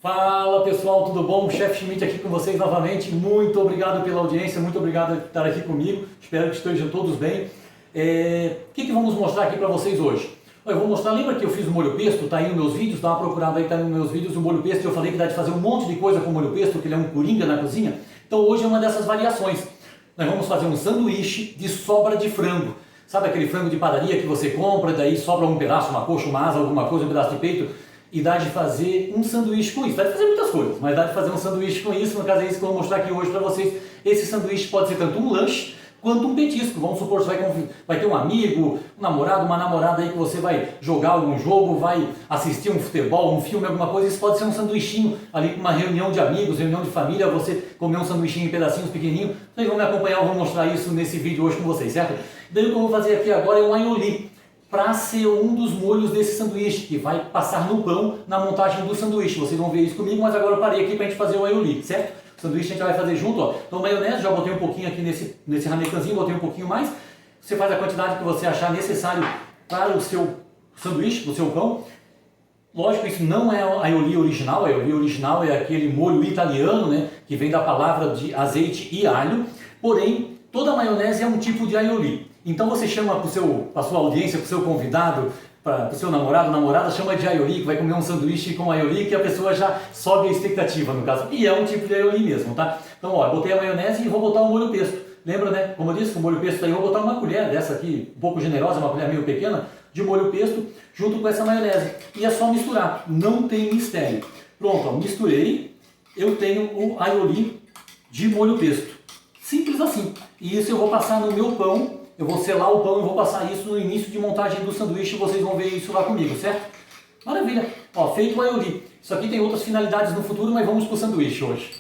Fala pessoal, tudo bom? Chef Schmidt aqui com vocês novamente. Muito obrigado pela audiência, muito obrigado por estar aqui comigo. Espero que estejam todos bem. O que vamos mostrar aqui para vocês hoje? Eu vou mostrar, lembra que eu fiz o molho pesto? Tá aí nos meus vídeos, dá uma procurada aí, tá nos meus vídeos o molho pesto. Eu falei que dá de fazer um monte de coisa com o molho pesto, que ele é um coringa na cozinha. Então hoje é uma dessas variações. Nós vamos fazer um sanduíche de sobra de frango. Sabe aquele frango de padaria que você compra, daí sobra um pedaço, uma coxa, uma asa, alguma coisa, um pedaço de peito? E dá de fazer um sanduíche com isso. Dá de fazer muitas coisas, mas dá de fazer um sanduíche com isso. No caso é isso que eu vou mostrar aqui hoje para vocês. Esse sanduíche pode ser tanto um lanche quanto um petisco. Vamos supor que você vai ter um amigo, um namorado, uma namorada aí que você vai jogar algum jogo, vai assistir um futebol, um filme, alguma coisa. Isso pode ser um sanduichinho ali com uma reunião de amigos, reunião de família, você comer um sanduichinho em pedacinhos pequenininhos. Vocês vão me acompanhar, eu vou mostrar isso nesse vídeo hoje com vocês, certo? Daí o que eu vou fazer aqui agora é um aioli, para ser um dos molhos desse sanduíche, que vai passar no pão na montagem do sanduíche. Vocês vão ver isso comigo, mas agora eu parei aqui para a gente fazer o aioli, certo? O sanduíche a gente vai fazer junto, ó. Então maionese, já botei um pouquinho aqui nesse ramecanzinho, botei um pouquinho mais. Você faz a quantidade que você achar necessário para o seu sanduíche, para o seu pão. Lógico, isso não é aioli original. Aioli original é aquele molho italiano, né, que vem da palavra de azeite e alho. Porém, toda maionese é um tipo de aioli. Então você chama para a sua audiência, para o seu convidado, para o seu namorado, namorada, chama de aioli, que vai comer um sanduíche com aioli, que a pessoa já sobe a expectativa, no caso. E é um tipo de aioli mesmo, tá? Então, ó, eu botei a maionese e vou botar o molho pesto. Lembra, né? Como eu disse, o molho pesto aí, eu vou botar uma colher dessa aqui, um pouco generosa, uma colher meio pequena, de molho pesto, junto com essa maionese. E é só misturar, não tem mistério. Pronto, ó, misturei, eu tenho o aioli de molho pesto. Simples assim. E isso eu vou passar no meu pão. Eu vou selar o pão e vou passar isso no início de montagem do sanduíche e vocês vão ver isso lá comigo, certo? Maravilha! Ó, feito o aioli. Isso aqui tem outras finalidades no futuro, mas vamos para o sanduíche hoje.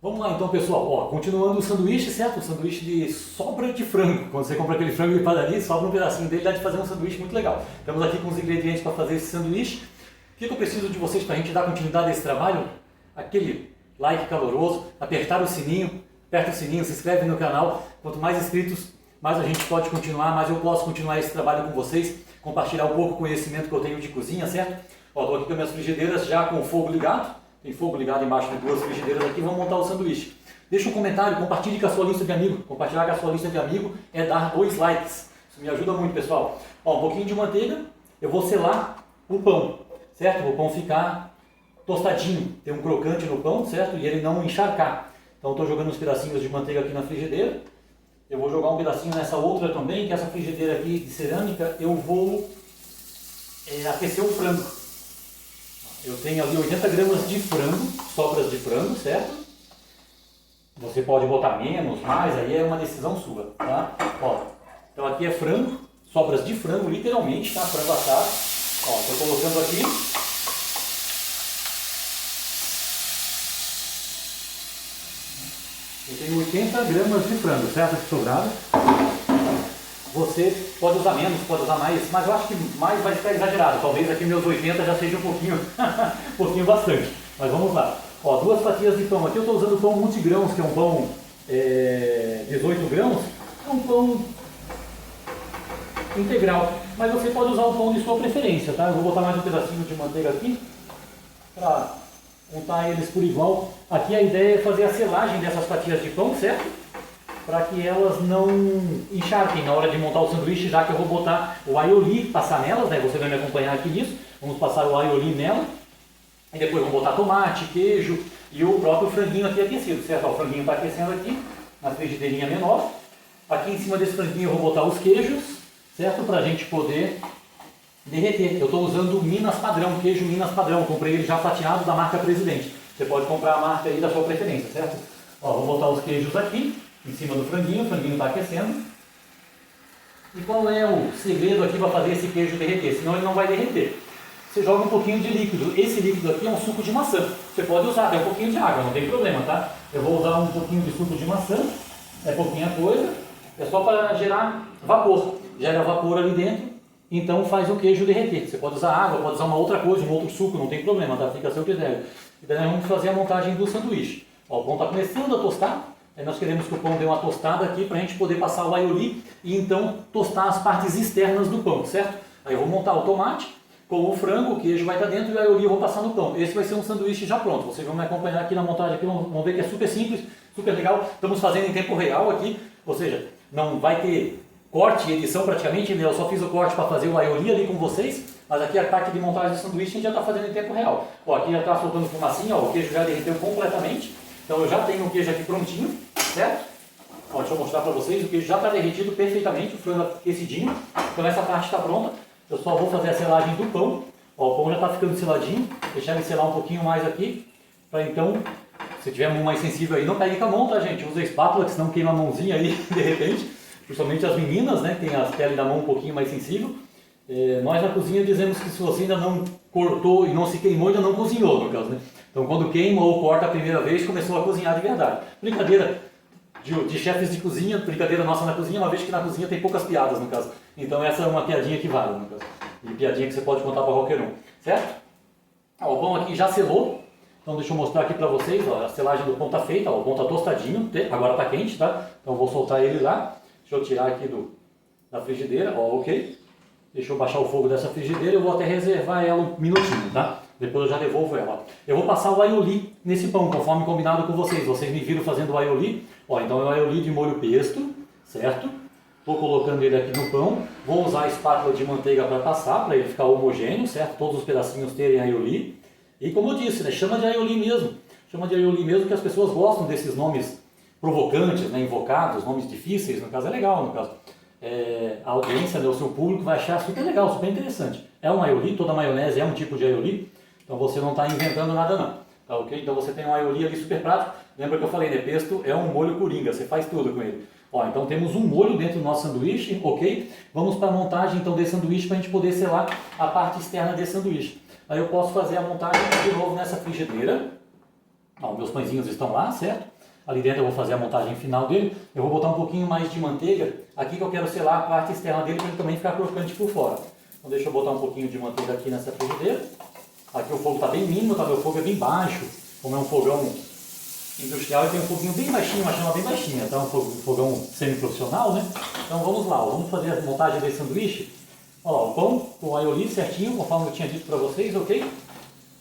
Vamos lá então, pessoal. Ó, continuando o sanduíche, certo? O sanduíche de sobra de frango. Quando você compra aquele frango de padaria, sobra um pedacinho dele, dá de fazer um sanduíche muito legal. Estamos aqui com os ingredientes para fazer esse sanduíche. O que eu preciso de vocês para a gente dar continuidade a esse trabalho? Aquele like caloroso, apertar o sininho, aperta o sininho, se inscreve no canal. Quanto mais inscritos, mais a gente pode continuar, mais eu posso continuar esse trabalho com vocês, compartilhar um pouco do conhecimento que eu tenho de cozinha, certo? Ó, estou aqui com as minhas frigideiras já com o fogo ligado, tem fogo ligado embaixo de duas frigideiras aqui, vamos montar o sanduíche. Deixa um comentário, compartilhe com a sua lista de amigos, compartilhar com a sua lista de amigos é dar 2 likes, isso me ajuda muito, pessoal. Ó, um pouquinho de manteiga, eu vou selar o pão, certo? O pão ficar tostadinho, tem um crocante no pão, certo? E ele não encharcar. Então estou jogando uns pedacinhos de manteiga aqui na frigideira. Eu vou jogar um pedacinho nessa outra também, que essa frigideira aqui de cerâmica, eu vou aquecer o frango. Eu tenho ali 80 gramas de frango, sobras de frango, certo? Você pode botar menos, mais, aí é uma decisão sua, tá? Ó, então aqui é frango, sobras de frango, literalmente, tá? Frango assado. Ó, estou colocando aqui. Eu tenho 80 gramas de frango, certo? Que sobrado. Você pode usar menos, pode usar mais, mas eu acho que mais vai ficar exagerado. Talvez aqui meus 80 já seja um pouquinho bastante. Mas vamos lá. Ó, 2 fatias de pão. Aqui eu estou usando pão multigrãos, que é um pão 18 grãos. É um pão integral. Mas você pode usar o pão de sua preferência, tá? Eu vou botar mais um pedacinho de manteiga aqui para untar eles por igual. Aqui a ideia é fazer a selagem dessas fatias de pão, certo? Para que elas não encharquem na hora de montar o sanduíche, já que eu vou botar o aioli, passar nelas, né? Você vai me acompanhar aqui nisso. Vamos passar o aioli nela. E depois vamos botar tomate, queijo e o próprio franguinho aqui aquecido, certo? Ó, o franguinho está aquecendo aqui, na frigideirinha menor. Aqui em cima desse franguinho eu vou botar os queijos, certo? Para a gente poder derreter. Eu estou usando o Minas Padrão, queijo Minas Padrão. Comprei ele já fatiado da marca Presidente. Você pode comprar a marca aí da sua preferência, certo? Ó, vou botar os queijos aqui, em cima do franguinho. O franguinho está aquecendo. E qual é o segredo aqui para fazer esse queijo derreter? Senão ele não vai derreter. Você joga um pouquinho de líquido. Esse líquido aqui é um suco de maçã. Você pode usar até um pouquinho de água, não tem problema, tá? Eu vou usar um pouquinho de suco de maçã. É pouquinha coisa. É só para gerar vapor. Gera vapor ali dentro. Então faz o queijo derreter. Você pode usar água, pode usar uma outra coisa, um outro suco, não tem problema, tá? Fica a seu critério. E daí nós vamos fazer a montagem do sanduíche. Ó, o pão está começando a tostar. Aí nós queremos que o pão dê uma tostada aqui para a gente poder passar o aioli e então tostar as partes externas do pão, certo? Aí eu vou montar o tomate. com o frango, o queijo vai estar dentro e o aioli eu vou passar no pão. Esse vai ser um sanduíche já pronto. Vocês vão me acompanhar aqui na montagem, aqui, vão ver que é super simples, super legal. Estamos fazendo em tempo real aqui, ou seja, não vai ter corte e edição praticamente, né? Eu só fiz o corte para fazer o aioli ali com vocês, mas aqui a parte de montagem de sanduíche a gente já está fazendo em tempo real. Ó, aqui já está soltando fumacinha, ó, o queijo já derreteu completamente, então eu já tenho o queijo aqui prontinho, certo? Ó, deixa eu mostrar para vocês, o queijo já está derretido perfeitamente, o frango aquecidinho, então essa parte está pronta. Eu só vou fazer a selagem do pão. Ó, o pão já está ficando seladinho, deixar ele selar um pouquinho mais aqui, para então, se tiver a mão mais sensível aí, não pegue com a mão, tá gente? Usa a espátula, que senão queima a mãozinha aí, de repente. Principalmente as meninas, né, que tem a pele da mão um pouquinho mais sensível. Nós na cozinha dizemos que se você ainda não cortou e não se queimou, ainda não cozinhou, no caso, né? Então quando queima ou corta a primeira vez, começou a cozinhar de verdade. Brincadeira de chefes de cozinha, brincadeira nossa na cozinha, uma vez que na cozinha tem poucas piadas, no caso. Então essa é uma piadinha que vale, no caso. E piadinha que você pode contar para qualquer um, certo? Ó, o pão aqui já selou, então deixa eu mostrar aqui para vocês, ó, a selagem do pão está feita, ó, o pão está tostadinho, agora está quente, tá? Então eu vou soltar ele lá, deixa eu tirar aqui da frigideira, ó, ok? Deixa eu baixar o fogo dessa frigideira, eu vou até reservar ela um minutinho, tá? Depois eu já devolvo ela. Eu vou passar o aioli nesse pão, conforme combinado com vocês. Vocês me viram fazendo o aioli. Ó, então é o aioli de molho pesto, certo? Estou colocando ele aqui no pão. Vou usar a espátula de manteiga para passar, para ele ficar homogêneo, certo? Todos os pedacinhos terem aioli. E como eu disse, né, chama de aioli mesmo. Chama de aioli mesmo, que as pessoas gostam desses nomes provocantes, né, invocados, nomes difíceis, no caso é legal, no caso. A audiência, né, o seu público vai achar super legal, super interessante. É um aioli, toda maionese é um tipo de aioli, então você não está inventando nada não, tá ok? Então você tem um aioli ali super prático, lembra que eu falei, né, pesto é um molho coringa, você faz tudo com ele. Ó, então temos um molho dentro do nosso sanduíche, ok? Vamos para a montagem então desse sanduíche para a gente poder selar a parte externa desse sanduíche. Aí eu posso fazer a montagem de novo nessa frigideira. Ó, meus pãezinhos estão lá, certo? Ali dentro eu vou fazer a montagem final dele. Eu vou botar um pouquinho mais de manteiga aqui que eu quero selar a parte externa dele para ele também ficar crocante por fora. Então deixa eu botar um pouquinho de manteiga aqui nessa frigideira. Aqui o fogo está bem mínimo, tá? Meu fogo é bem baixo. Como é um fogão industrial, ele tem um foguinho bem baixinho, uma chama bem baixinha. Tá? Um fogão semi-profissional, né? Então vamos lá, vamos fazer a montagem desse sanduíche. Olha lá, o pão com o aioli certinho, conforme eu tinha dito para vocês, ok?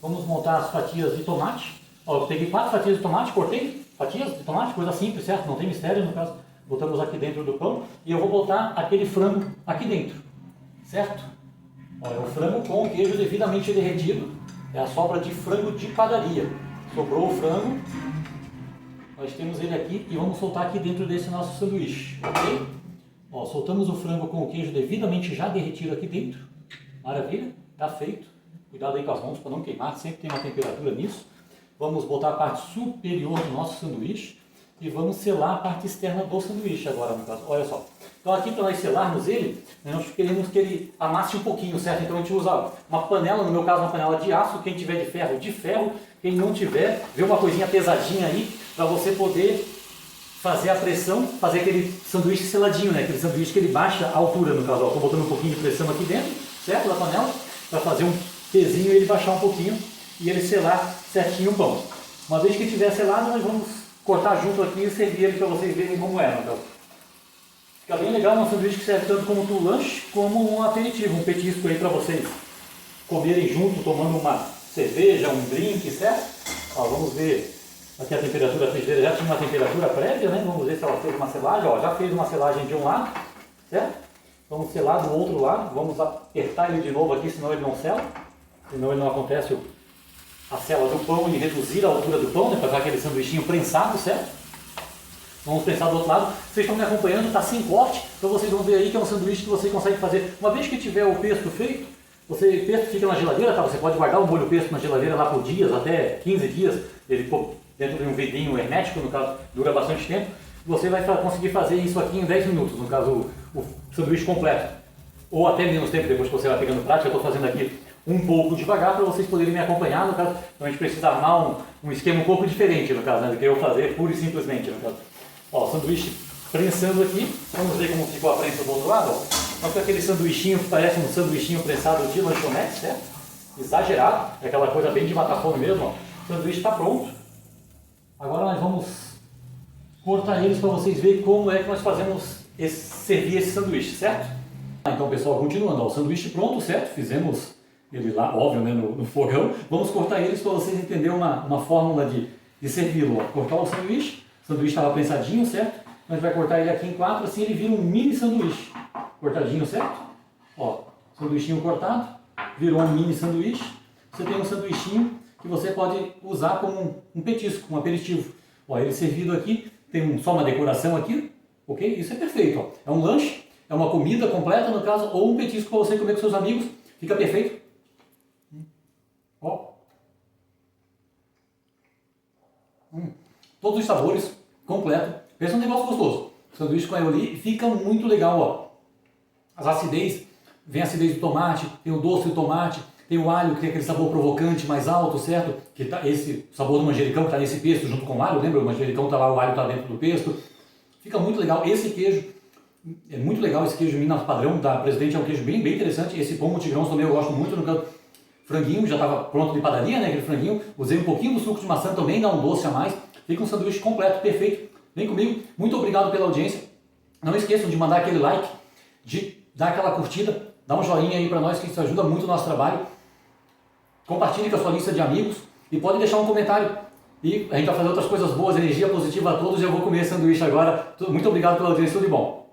Vamos montar as fatias de tomate. Ó, eu peguei 4 fatias de tomate, cortei. Fatias de tomate, coisa simples, certo? Não tem mistério no caso. Botamos aqui dentro do pão e eu vou botar aquele frango aqui dentro, certo? Olha, o frango com o queijo devidamente derretido, é a sobra de frango de padaria. Sobrou o frango, nós temos ele aqui e vamos soltar aqui dentro desse nosso sanduíche, ok? Ó, soltamos o frango com o queijo devidamente já derretido aqui dentro, maravilha, tá feito. Cuidado aí com as mãos para não queimar, sempre tem uma temperatura nisso. Vamos botar a parte superior do nosso sanduíche e vamos selar a parte externa do sanduíche agora, no caso. Olha só. Então aqui para nós selarmos ele, nós queremos que ele amasse um pouquinho, certo? Então a gente usa uma panela, no meu caso uma panela de aço, quem tiver de ferro, quem não tiver, vê uma coisinha pesadinha aí, para você poder fazer a pressão, fazer aquele sanduíche seladinho, né? Aquele sanduíche que ele baixa a altura, no caso. Estou botando um pouquinho de pressão aqui dentro, certo? Da panela, para fazer um pezinho e ele baixar um pouquinho e ele selar certinho o pão. Uma vez que tiver selado, nós vamos cortar junto aqui e servir ele para vocês verem como é. Então, fica bem legal, um sanduíche que serve tanto como um lanche, como um aperitivo, um petisco aí para vocês comerem junto, tomando uma cerveja, um drink, certo? Ó, vamos ver aqui a temperatura da frigideira, já tinha uma temperatura prévia, né? Vamos ver se ela fez uma selagem. Ó, já fez uma selagem de um lado, certo? Vamos selar do outro lado, vamos apertar ele de novo aqui, senão ele não sela, senão ele não acontece a sela do pão e reduzir a altura do pão, né, para ficar aquele sanduichinho prensado, certo? Vamos prensar do outro lado. Vocês estão me acompanhando, está sem corte, então vocês vão ver aí que é um sanduíche que você consegue fazer. Uma vez que tiver o pesto feito, o pesto fica na geladeira, tá? Você pode guardar o molho pesto na geladeira lá por dias, até 15 dias, ele ficou dentro de um vidrinho hermético, no caso, dura bastante tempo. Você vai conseguir fazer isso aqui em 10 minutos, no caso, o sanduíche completo. Ou até menos tempo, depois que você vai pegando prática. Eu estou fazendo aqui um pouco devagar para vocês poderem me acompanhar, no caso. Então a gente precisa armar um esquema um pouco diferente, no caso, né, do que eu fazer pura e simplesmente, no caso. Ó, o sanduíche prensando aqui, vamos ver como ficou a prensa do outro lado. Ó. Então fica aquele sanduichinho que parece um sanduichinho prensado de lanchonete, certo? Exagerado, é aquela coisa bem de matar fome mesmo. Ó. O sanduíche está pronto. Agora nós vamos cortar eles para vocês verem como é que nós fazemos servir esse sanduíche, certo? Então pessoal, continuando, ó, o sanduíche pronto, certo? Fizemos ele lá, óbvio, né, no fogão. Vamos cortar eles para vocês entenderem uma fórmula de servi-lo. Cortar o sanduíche estava prensadinho, certo? A gente vai cortar ele aqui em 4, assim ele vira um mini sanduíche. Cortadinho, certo? Ó, sanduichinho cortado, virou um mini sanduíche. Você tem um sanduichinho que você pode usar como um petisco, um aperitivo. Ó, ele servido aqui, tem só uma decoração aqui, ok? Isso é perfeito, ó. É um lanche, é uma comida completa, no caso, ou um petisco para você comer com seus amigos. Fica perfeito. Ó. Todos os sabores, completo. Pensa um negócio gostoso. Sanduíche com aioli fica muito legal, ó. As acidez, vem a acidez do tomate, tem o doce do tomate, tem o alho que tem aquele sabor provocante mais alto, certo? Que tá esse sabor do manjericão que está nesse pesto junto com o alho, lembra? O manjericão está lá, o alho está dentro do pesto. Fica muito legal. Esse queijo, é muito legal esse queijo Minas padrão da Presidente, é um queijo bem interessante. Esse pão multigrãos também eu gosto muito, no caso, franguinho, já estava pronto de padaria, né? Aquele franguinho. Usei um pouquinho do suco de maçã também, dá um doce a mais. Fica um sanduíche completo, perfeito. Vem comigo. Muito obrigado pela audiência. Não esqueçam de mandar aquele like, de dar aquela curtida, dá um joinha aí para nós, que isso ajuda muito o nosso trabalho. Compartilhe com a sua lista de amigos e pode deixar um comentário. E a gente vai fazer outras coisas boas, energia positiva a todos. Eu vou comer sanduíche agora. Muito obrigado pela audiência, tudo de bom.